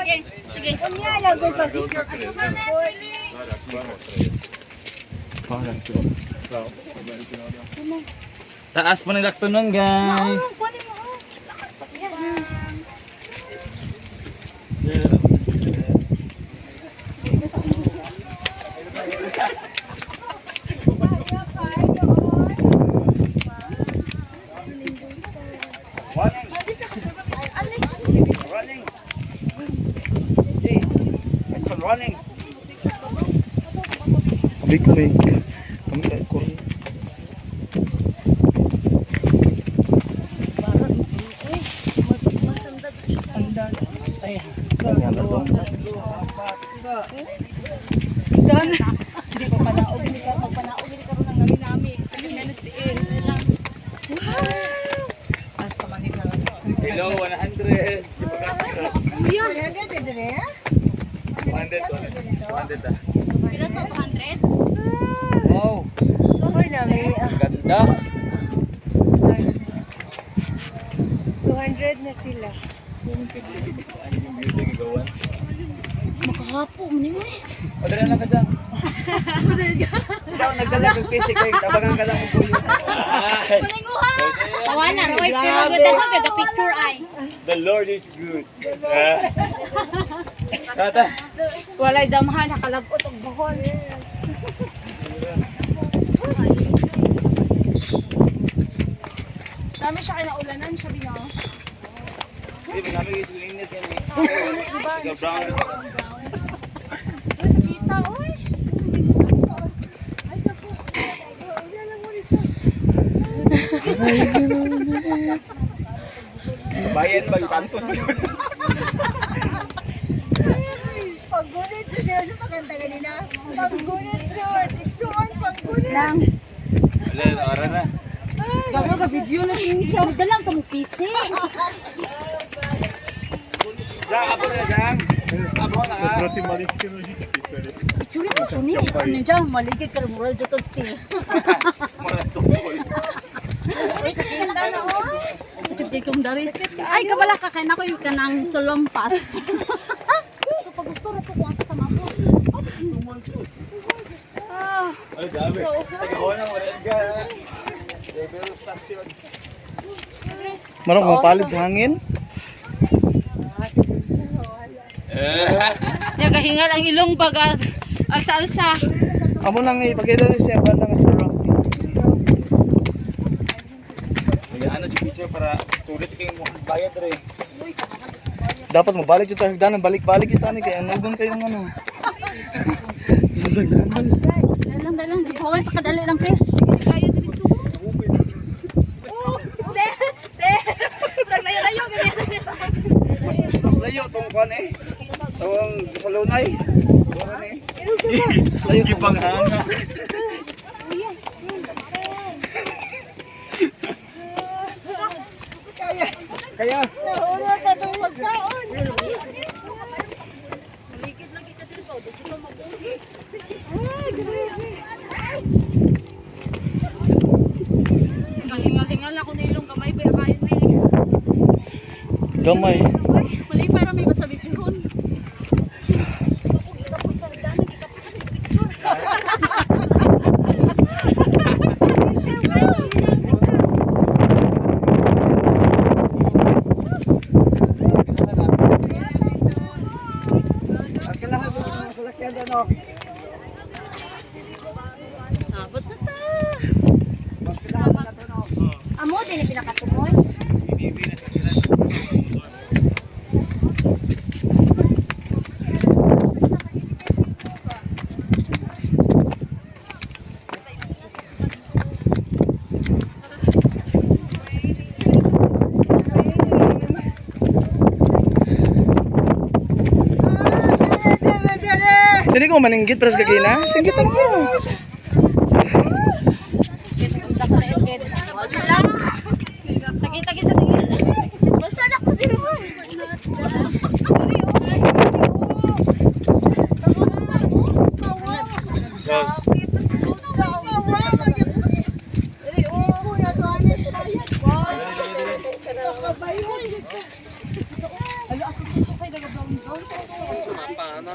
sige. Sige. Unya lagay pa picture. Taas pa nagdakto nun, guys. Running. Big mic. Stone. Hindi ko panaog. Magpanaog hindi ka rin ng nami-nami. Sige, menos tiil. Hello, 100. Uya, lagay dire. 100 ah. Pilan mo 200? Wow. Oy nami. Ganda. 200 na sila. Makahapo mo ni mo. Padala lang ka dyan. Ikaw nagdala ng physic kayo. Tabagan ka lang ng buyo. Tawana, Roy. Pero ganda the picture ay. The Lord is good. Tata. Walay damhan, nakalagot ang buhol. Dami siya kinaulanan, sabi na. Hindi, kami guys, ulinit yan eh. Sa brown. Sa kita, oy. Ay, sa po. Wala lang mo nito. Bayan ba? Kantos ba? Paggunit sa diyo sa pakanta kanina. Paggunit short, iksuon paggunit. Lang. Wala, ara na. Gawa ka video na siya. Dalang ka mo pisi. Jang, abo na Jang. Abo na ha. Itsuri mo ko ni. Ano dyan, maligid ka mura dyan kag ti. Mga tukol. Ay, sa kinta na o. Sakit kong dari. Ay, kabala ka kaya na ko yung kanang solompas. Kapag gusto rin ko kung asa ka mo. Ay, dami. Tagawa na, wala ka. Level station. Marong mapalid sa hangin. Yung kahingal ang ilong baga. Alsa-alsa. Amo nang ipakita ni siya banda nga sa Rocky. Kaya ano yung picture para sulit kayong bayad rin. Dapat mabalik yung hagdanan, balik-balik yung tani kaya ano kayong ano. Sa hagdanan. Dalang. Huwag pa kadali lang, Chris. Mas layo itong kuhan eh. Itong salunay. Kuhan eh. Layo itong hanga. Kaya. Nauna ka itong magkaon. Hingal-hingal ako na ilong kamay. Pero kaya na eh. Gamay. Mali para may masabit yun. Abot na ta. Amo din yung pinakasumoy. Hindi ko maninggit pero sa gagina. Singgit mo. Sakit-sakit sa tingin. Basta na ko sila mo. Ay, ako kay daga brown. Ano?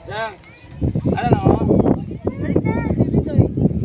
Yang, ano na, oh?